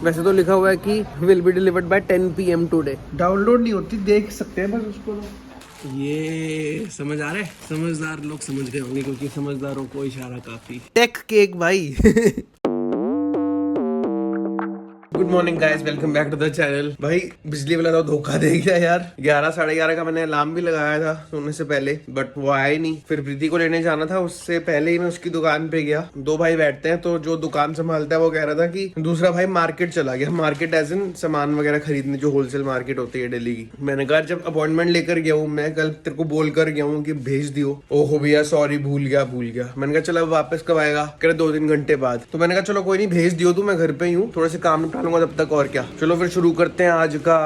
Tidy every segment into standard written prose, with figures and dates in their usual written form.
वैसे तो लिखा हुआ है कि will be delivered by 10 PM today. Download नहीं होती, देख सकते हैं बस उसको। ये समझ आ रहा है, समझदार लोग समझ गए होंगे क्योंकि समझदारों को इशारा काफी। टेक केक भाई। Good morning guys, welcome back to the channel. भाई बिजली वाला तो धोखा दे गया यार। 11 साढ़े 11 का मैंने अलार्म भी लगाया था सोने से पहले, बट वो आया ही नहीं। फिर प्रीति को लेने जाना था, उससे पहले ही मैं उसकी दुकान पे गया। दो भाई बैठते हैं, तो जो दुकान संभालता है वो कह रहा था कि दूसरा भाई मार्केट चला गया। मार्केट एज इन सामान वगैरह खरीदने, जो होलसेल मार्केट होती है दिल्ली की। मैंने कहा जब अपॉइंटमेंट लेकर गया हूँ मैं, कल तेरे को बोल कर गया हूँ कि भेज दियो। ओहो भैया सॉरी, भूल गया। मैंने कहा चलो वापस कब आएगा? कह 2-3 घंटे बाद। तो मैंने कहा चलो कोई नहीं, भेज दियो तू, मैं घर पे ही हूँ, थोड़े से काम निपटा लूंगा तब तक। और क्या, चलो फिर शुरू करते हैं आज का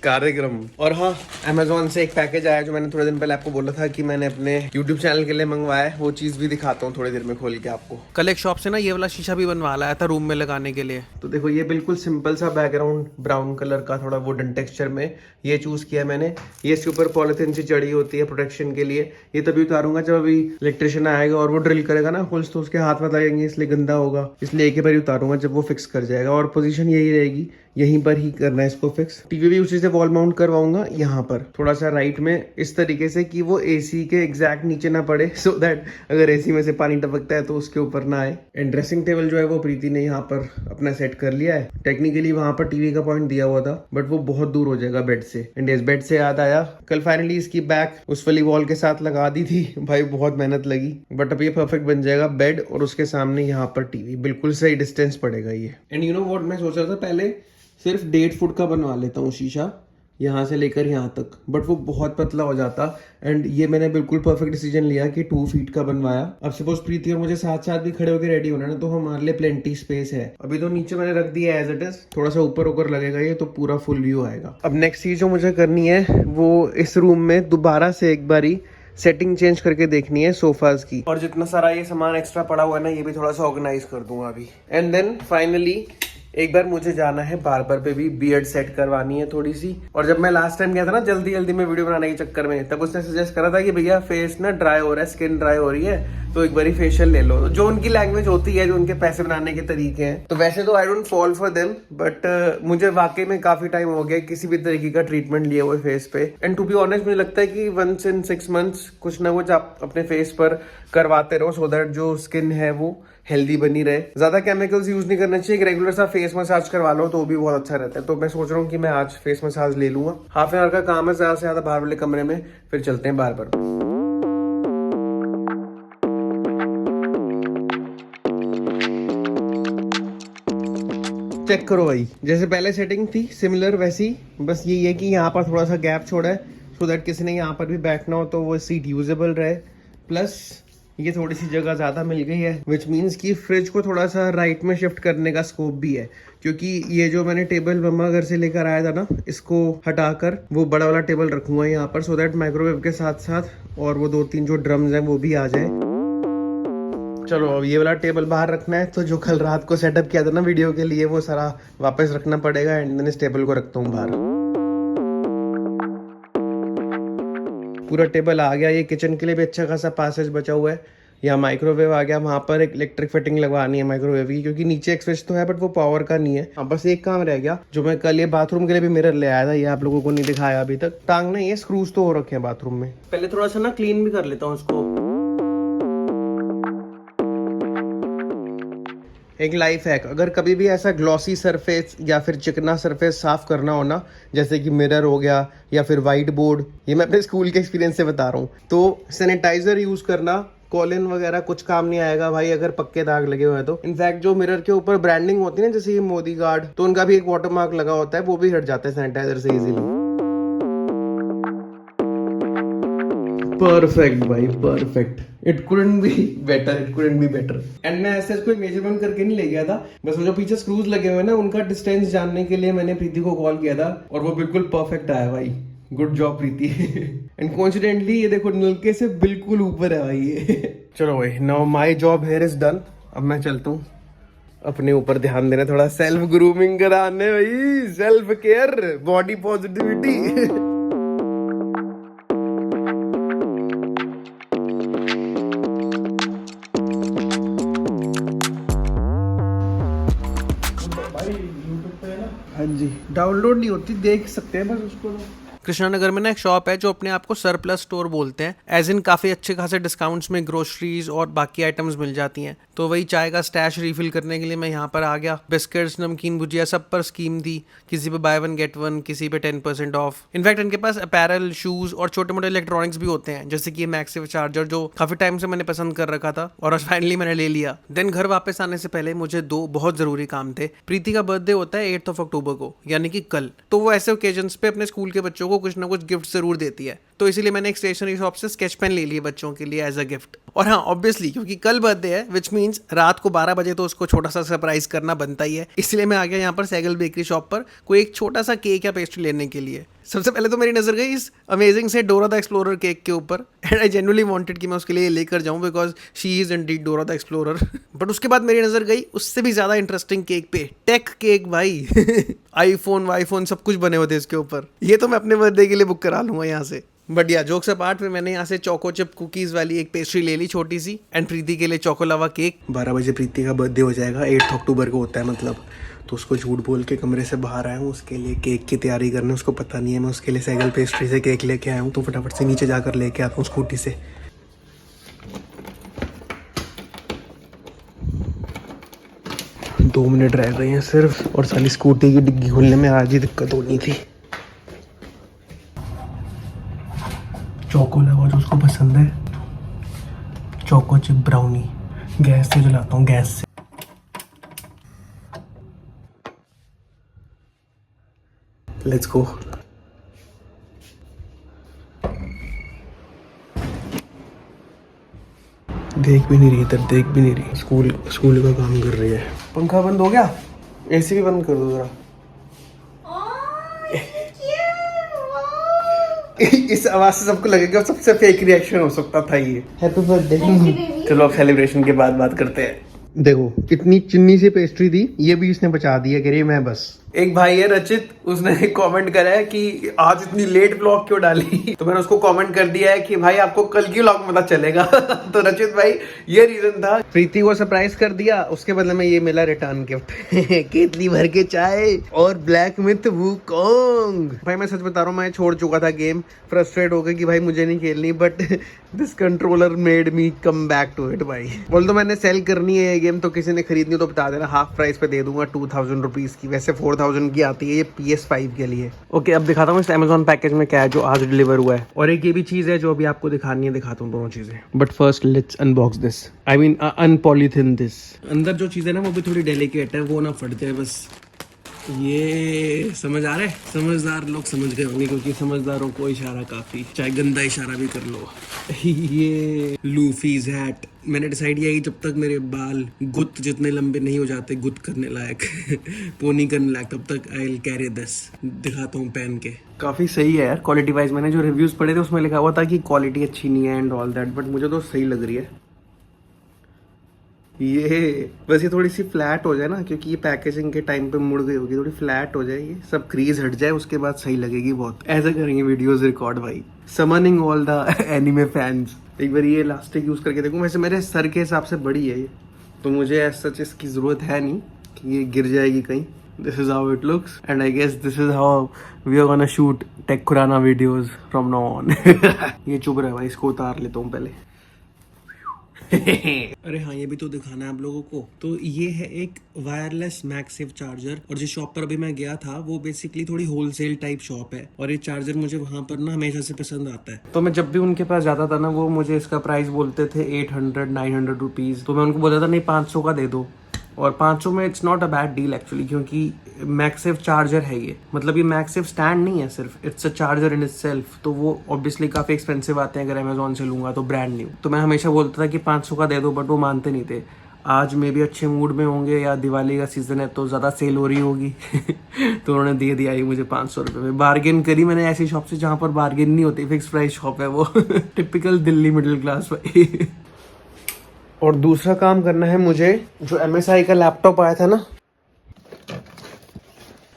कार्यक्रम। और हाँ, अमेजोन से एक पैकेज आया जो मैंने थोड़े दिन पहले आपको बोला था कि मैंने अपने यूट्यूब चैनल के लिए मंगवाया है। वो चीज भी दिखाता हूँ थोड़ी देर में खोल के आपको। कल एक शॉप से ना ये वाला शीशा भी बनवा लाया था रूम में लगाने के लिए। तो देखो ये बिल्कुल सिंपल सा बैकग्राउंड, ब्राउन कलर का थोड़ा वुडन टेक्सचर में ये चूज किया मैंने। ये इसके ऊपर पॉलिथीन सी चढ़ी होती है प्रोटेक्शन के लिए। ये तभी उतारूंगा जब अभी इलेक्ट्रिशियन आएगा और वो ड्रिल करेगा ना होल्स, तो उसके हाथ में लगेंगे, इसलिए गंदा होगा। इसलिए एक ही बार ही उतारूंगा जब वो फिक्स कर जाएगा। और पोजीशन यही रहेगी, यहीं पर ही करना है इसको फिक्स। टीवी भी उसी से वॉल माउंट करवाऊंगा यहाँ पर, थोड़ा सा राइट में, इस तरीके से कि वो एसी के एग्जैक्ट नीचे ना पड़े, सो दैट अगर एसी में से पानी टपकता है तो उसके ऊपर ना आए। एंड ड्रेसिंग टेबल जो है वो प्रीति ने यहाँ पर अपना सेट कर लिया है। टेक्निकली वहां पर टीवी का पॉइंट दिया हुआ था, बट वो बहुत दूर हो जाएगा बेड से। एंड इस बेड से याद आया, कल फाइनली इसकी बैक उस वाली वॉल के साथ लगा दी थी भाई, बहुत मेहनत लगी, बट अब ये परफेक्ट बन जाएगा। बेड और उसके सामने यहाँ पर टीवी, बिल्कुल सही डिस्टेंस पड़ेगा ये। एंड यू नो व्हाट, मैं सोच रहा था पहले सिर्फ 1.5 फुट का बनवा लेता हूँ शीशा, यहाँ से लेकर यहाँ तक, बट वो बहुत पतला हो जाता। एंड ये मैंने बिल्कुल परफेक्ट डिसीजन लिया कि 2 फीट का बनवाया। अब सपोज प्रीति और मुझे साथ साथ भी खड़े होकर रेडी होना ना, तो हमारे लिए प्लेंटी स्पेस है। अभी तो नीचे मैंने रख दिया एज इट इज, थोड़ा सा ऊपर होकर लगेगा ये, तो पूरा फुल व्यू आएगा। अब नेक्स्ट चीज जो मुझे करनी है वो इस रूम में दोबारा से एक बारी सेटिंग चेंज करके देखनी है सोफाज की। और जितना सारा ये सामान एक्स्ट्रा पड़ा हुआ है ना, ये भी थोड़ा सा ऑर्गेनाइज कर दूंगा अभी। एंड देन फाइनली एक बार मुझे जाना है बार्बर पे भी, बियर्ड सेट करवानी है थोड़ी सी। और जब मैं लास्ट टाइम गया था ना जल्दी जल्दी में वीडियो बनाने के चक्कर में, तब उसने सजेस्ट करा था कि भैया फेस ना ड्राई हो रहा है, स्किन ड्राई हो रही है, तो एक बार फेशियल ले लो। जो उनकी लैंग्वेज होती है, जो उनके पैसे बनाने के तरीके हैं। तो वैसे तो I don't fall for them, but मुझे वाकई में काफी टाइम हो गया किसी भी तरीके का ट्रीटमेंट लिए हुए फेस पे। एंड टू बी ऑनेस्ट मुझे लगता है कि 1 in 6 months कुछ ना कुछ आप अपने फेस पर करवाते रहो, सो दैट जो स्किन है वो हेल्दी बनी रहे। ज्यादा केमिकल्स यूज नहीं करना चाहिए। रेगुलर सा फेस मसाज करवा लो तो भी बहुत अच्छा रहता है। तो मैं सोच रहा हूँ कि मैं आज फेस मसाज ले लूंगा। हाफ एन आवर का काम है ज्यादा से ज्यादा बाहर वाले कमरे में, फिर चलते हैं बार्बर। चेक करो भाई, जैसे पहले सेटिंग थी सिमिलर वैसी, बस यही है कि यहाँ पर थोड़ा सा गैप छोड़ा है, सो दैट किसी ने यहाँ पर भी बैठना हो तो वो सीट यूजेबल रहे। प्लस ये थोड़ी सी जगह ज्यादा मिल गई है, विच मीन्स कि फ्रिज को थोड़ा सा राइट में शिफ्ट करने का स्कोप भी है। क्योंकि ये जो मैंने टेबल मम्मा घर से लेकर आया था ना, इसको हटाकर वो बड़ा वाला टेबल रखूंगा यहाँ पर, सो दैट माइक्रोवेव के साथ साथ और वो 2-3 जो ड्रम्स हैं वो भी आ जाए। चलो अब ये वाला टेबल बाहर रखना है, तो जो कल रात को सेटअप किया था ना वीडियो के लिए, वो सारा वापस रखना पड़ेगा। एंड देन इस टेबल को रखता हूँ बाहर। पूरा टेबल आ गया। ये किचन के लिए भी अच्छा खासा पासेज बचा हुआ है। यहाँ माइक्रोवेव आ गया, वहां पर एक इलेक्ट्रिक फिटिंग लगवानी है माइक्रोवेव की, क्योंकि नीचे एक स्विच तो है बट वो पावर का नहीं है। हाँ बस एक काम रह गया, जो मैं कल ये बाथरूम के लिए भी मिरर ले आया था, ये आप लोगों को नहीं दिखाया अभी तक। टांगना ये स्क्रूज तो हो रखे हैं बाथरूम में, पहले थोड़ा सा ना क्लीन भी कर लेता हूँ इसको। एक लाइफ हैक, अगर कभी भी ऐसा ग्लॉसी सरफेस या फिर चिकना सरफेस साफ करना हो ना, जैसे कि मिरर हो गया या फिर व्हाइट बोर्ड, ये मैं अपने स्कूल के एक्सपीरियंस से बता रहा हूँ, तो सैनिटाइजर यूज करना। कॉलिन वगैरह कुछ काम नहीं आएगा भाई अगर पक्के दाग लगे हुए हैं तो। इनफैक्ट जो मिरर के ऊपर ब्रांडिंग होती है ना, जैसे ये मोदी गार्ड, तो उनका भी एक वाटरमार्क लगा होता है, वो भी हट जाता है सैनिटाइजर से इजीली। परफेक्ट भाई, perfect. It couldn't be better. And मैं ऐसे कोई मेजरमेंट करके नहीं ले गया था, बस वो जो पीछे स्क्रूज लगे हुए हैं ना, उनका डिस्टेंस जानने के लिए मैंने प्रीति को कॉल किया था, और वो बिल्कुल परफेक्ट आया भाई। Good job Preeti. And coincidentally ये देखो नलके से बिल्कुल ऊपर है भाई ये। चलो भाई, now my job here is done. अब मैं चलता हूँ अपने ऊपर ध्यान देना, थोड़ा सेल्फ ग्रूमिंग कराने भाई, सेल्फ केयर, बॉडी पॉजिटिविटी। भाई यूट्यूब पे हाँ जी, डाउनलोड नहीं होती, देख सकते हैं बस उसको। कृष्णा नगर में ना एक शॉप है जो अपने आप को सरप्लस स्टोर बोलते हैं, एज इन काफ़ी अच्छे खासे डिस्काउंट्स में ग्रोसरीज और बाकी आइटम्स मिल जाती हैं। तो वही चाय का स्टैश रिफिल करने के लिए मैं यहाँ पर आ गया। बिस्किट्स, नमकीन, भुजिया सब पर स्कीम थी, किसी पे बाय वन गेट वन, किसी पे 10% ऑफ। इनफैक्ट इनके पास अपैरल, शूज और छोटे मोटे इलेक्ट्रॉनिक्स भी होते हैं, जैसे कि ये मैक्सिव चार्जर जो काफ़ी टाइम से मैंने पसंद कर रखा था और आज फाइनली मैंने ले लिया। देन घर वापस आने से पहले मुझे 2 बहुत ज़रूरी काम थे। प्रीति का बर्थडे होता है 8 अक्टूबर को, यानी कि कल। तो वो ऐसे ओकेजन्स पे अपने स्कूल के बच्चों को कुछ ना कुछ गिफ्ट जरूर देती है। तो इसीलिए मैंने एक स्टेशनरी शॉप से स्केच पेन ले लिए बच्चों के लिए एज अ गिफ्ट। और हाँ, ऑब्वियसली क्योंकि कल बर्थडे है, विच मीन्स रात को 12 बजे तो उसको छोटा सा सरप्राइज करना बनता ही है। इसलिए मैं आ गया यहाँ पर सैगल बेकरी शॉप पर कोई एक छोटा सा केक या पेस्ट्री लेने के लिए। सबसे पहले तो मेरी नजर गई इस अमेजिंग से डोरा द एक्सप्लोरर केक के ऊपर, एंड आई जेन्युइनली वांटेड कि मैं उसके लिए लेकर जाऊं because she is Indeed Dora the explorer. But उसके बाद मेरी नजर गई उससे भी ज्यादा इंटरेस्टिंग केक पे, टेक केक भाई। आईफोन वाईफोन सब कुछ बने होते इसके ऊपर। ये तो मैं अपने बर्थडे के लिए बुक करा लूंगा यहाँ से। बट या जोक्स अपार्ट में मैंने यहाँ से चोको चिप कुकीज वाली एक पेस्ट्री ले ली छोटी सी, एंड प्रीति के लिए चोको लावा केक। 12 बजे प्रीति का बर्थडे हो जाएगा, 8 अक्टूबर को होता है मतलब। तो उसको झूठ बोल के कमरे से बाहर आया हूँ उसके लिए केक की तैयारी करने। उसको पता नहीं है मैं उसके लिए सैगल पेस्ट्री से केक लेके आया हूँ, तो फटाफट से नीचे जाकर लेके आता हूँ स्कूटी से। दो मिनट रह गए हैं सिर्फ, और साली स्कूटी की डिग्गी खोलने में आज ही दिक्कत होनी थी। चोको लावा जो उसको पसंद है, चोको चिप ब्राउनी। गैस से जलाता हूँ, गैस से। Let's go. देख भी नहीं रही इधर, देख भी नहीं रही। स्कूल का काम कर रही है। पंखा बंद हो गया, एसी भी बंद कर दो जरा। इस आवाज से सबको लगेगा सबसे फेक रिएक्शन हो सकता था ये। Happy birthday. चलो अब सेलिब्रेशन के बाद बात करते हैं। देखो इतनी चिन्नी सी पेस्ट्री थी, ये भी इसने बचा दी है, कह रही मैं बस। एक भाई है रचित, उसने एक कमेंट करा है कि आज इतनी लेट व्लॉग क्यों डाली। तो मैंने उसको कमेंट कर दिया है कि भाई आपको कल की व्लॉग पता चलेगा। तो रचित भाई ये रीजन था। प्रीति को सरप्राइज कर दिया, उसके बदले में ये मिला रिटर्न गिफ्ट। केतली भर के चाय और ब्लैक मिथ वुकोंग। भाई मैं सच बता रहा हूँ, मैं छोड़ चुका था गेम, फ्रस्ट्रेट हो गया कि भाई मुझे नहीं खेलनी, but this controller made me come back to it भाई। बोल तो मैंने सेल करनी है ये गेम, तो किसी ने खरीदनी तो बता देना, हाफ प्राइस पे दे दूंगा 2000 रुपीज की। वैसे 4000 की आती है ये PS5 के लिए। ओके अब दिखाता हूँ इस Amazon पैकेज में क्या है जो आज डिलीवर हुआ है। और एक ये भी चीज है जो अभी आपको दिखानी है, दिखाता हूँ दोनों चीजें। But first let's unbox this, I mean unpolythene this. अंदर जो चीज है ना वो भी थोड़ी डेलिकेट है, वो ना फट जाए बस। ये समझ आ रहा है, समझदार लोग समझ गए होंगे क्योंकि समझदारों को इशारा काफी, चाहे गंदा इशारा भी कर लो। ये लूफीज हैट, मैंने डिसाइड किया कि जब तक मेरे बाल गुत जितने लंबे नहीं हो जाते गुत करने लायक, पोनी करने लायक, तब तक आई विल कैरी दिस। दिखाता हूँ पहन के। काफी सही है यार क्वालिटी वाइज। मैंने जो रिव्यूज पढ़े थे उसमें लिखा हुआ था कि क्वालिटी अच्छी नहीं है एंड ऑल दैट, बट मुझे तो सही लग रही है। ये बस ये थोड़ी सी फ्लैट हो जाए ना, क्योंकि ये पैकेजिंग के टाइम पे मुड़ गई होगी, थोड़ी फ्लैट हो जाए, ये सब क्रीज हट जाए, उसके बाद सही लगेगी बहुत। ऐसा करेंगे वीडियोस रिकॉर्ड भाई, summoning all the anime fans. एक बार ये इलास्टिक यूज करके देखूं। वैसे मेरे सर के हिसाब से बड़ी है ये, तो मुझे ऐसा चीज की जरूरत है नहीं कि ये गिर जाएगी कहीं। This is how it looks and I guess this is how we are gonna shoot tech Khurana videos from now on. ये चुभ रहा है भाई, इसको उतार लेता हूँ पहले। अरे हाँ, ये भी तो दिखाना है आप लोगों को। तो ये है एक वायरलेस मैक्सिव चार्जर, और जिस शॉप पर अभी मैं गया था वो बेसिकली थोड़ी होलसेल टाइप शॉप है, और ये चार्जर मुझे वहां पर ना हमेशा से पसंद आता है। तो मैं जब भी उनके पास जाता था ना, वो मुझे इसका प्राइस बोलते थे 800-900 रुपीज। तो मैं उनको बोलता था नहीं 500 का दे दो, और 500 में it's not a bad deal actually, क्योंकि मैक्सिव चार्जर है ये। मतलब ये मैक्सिव स्टैंड नहीं है सिर्फ, it's a charger in itself. तो वो ऑब्वियसली काफ़ी एक्सपेंसिव आते हैं अगर अमेजोन से लूँगा तो ब्रांड न्यू। तो मैं हमेशा बोलता था कि 500 का दे दो, बट वो मानते नहीं थे। आज मे भी अच्छे मूड में होंगे या दिवाली का सीज़न है तो ज़्यादा सेल हो रही होगी। तो उन्होंने दे दिया ही मुझे 500 रुपये में। बार्गेन करी मैंने ऐसी शॉप से जहाँ पर बार्गेन नहीं होती, फिक्स प्राइस शॉप है वो। टिपिकल दिल्ली मिडिल क्लास भाई। और दूसरा काम करना है मुझे, जो MSI का लैपटॉप आया था ना,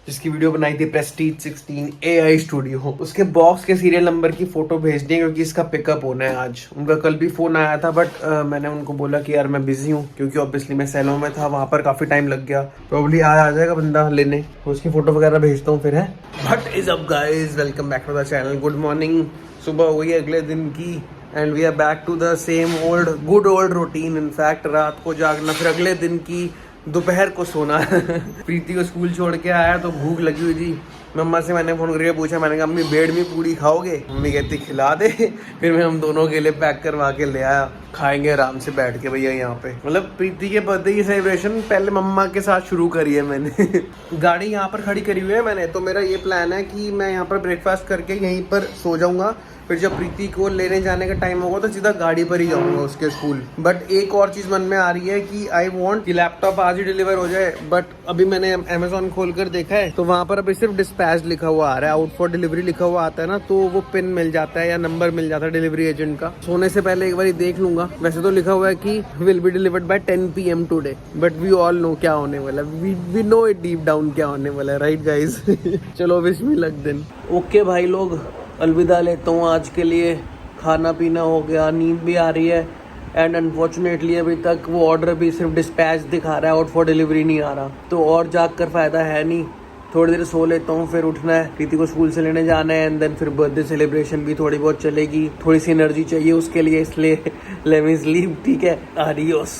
जिसकी वीडियो बनाई थी प्रेस्टीज 16 AI स्टूडियो, उसके बॉक्स के सीरियल नंबर की फोटो भेजनी है क्योंकि इसका पिकअप होना है आज। उनका कल भी फोन आया था बट मैंने उनको बोला कि यार मैं बिजी हूँ क्योंकि ऑब्वियसली मैं सेलों में था, वहाँ पर काफी टाइम लग गया। प्रॉब्ली आज आ जाएगा बंदा लेने, तो उसकी फोटो वगैरह भेजता हूँ फिर है। What is up guys, welcome back to the channel. Good morning, सुबह हुई अगले दिन की and we are back to the same old good old routine. In fact रात को जागना, फिर अगले दिन की दोपहर को सोना। प्रीति को स्कूल छोड़ के आया तो भूख लगी हुई थी। मम्मा से मैंने फोन करके पूछा, मैंने कहा अम्मी बेड में पूड़ी खाओगे? मम्मी कहती खिला दे। फिर मैं हम दोनों के लिए पैक करवा के ले आया, खाएंगे आराम से बैठ के भैया यहाँ पे। मतलब प्रीति के बर्थडे की सेलिब्रेशन पहले मम्मा के साथ शुरू करी है मैंने। गाड़ी यहाँ पर खड़ी करी हुई है मैंने, तो मेरा ये प्लान है कि मैं यहाँ पर ब्रेकफास्ट करके यहीं पर सो जाऊंगा। फिर जब प्रीति को लेने जाने का टाइम होगा तो सीधा गाड़ी पर ही जाऊंगा उसके स्कूल। बट एक और चीज़ मन में आ रही है कि आई वांट कि लैपटॉप आज ही डिलीवर हो जाए। बट अभी मैंने अमेजोन खोल कर देखा है तो वहाँ पर अभी सिर्फ डिस्पैच लिखा हुआ आ रहा है, आउट फॉर डिलीवरी लिखा हुआ आता है ना, तो वो पिन मिल जाता है या नंबर मिल जाता है डिलीवरी एजेंट का। सोने से पहले एक बार देख लूंगा। वैसे तो लिखा हुआ है कि will be delivered by 10 PM today, but we all know क्या होने वाला है। We know it deep down क्या होने वाला है, राइट गाइज? चलो wish me luck then. Okay भाई लोग, अलविदा लेता हूँ आज के लिए। खाना पीना हो गया, नींद भी आ रही है एंड अनफॉर्चुनेटली अभी तक वो ऑर्डर भी सिर्फ डिस्पैच दिखा रहा है, आउट फॉर डिलीवरी नहीं आ रहा। तो और जाग कर फायदा है नहीं, थोड़ी देर सो लेता हूँ, फिर उठना है, प्रीति को स्कूल से लेने जाना है एंड देन फिर बर्थडे सेलिब्रेशन भी थोड़ी बहुत चलेगी। थोड़ी सी एनर्जी चाहिए उसके लिए, इसलिए लेट मी स्लीप। ठीक है, आडियोस।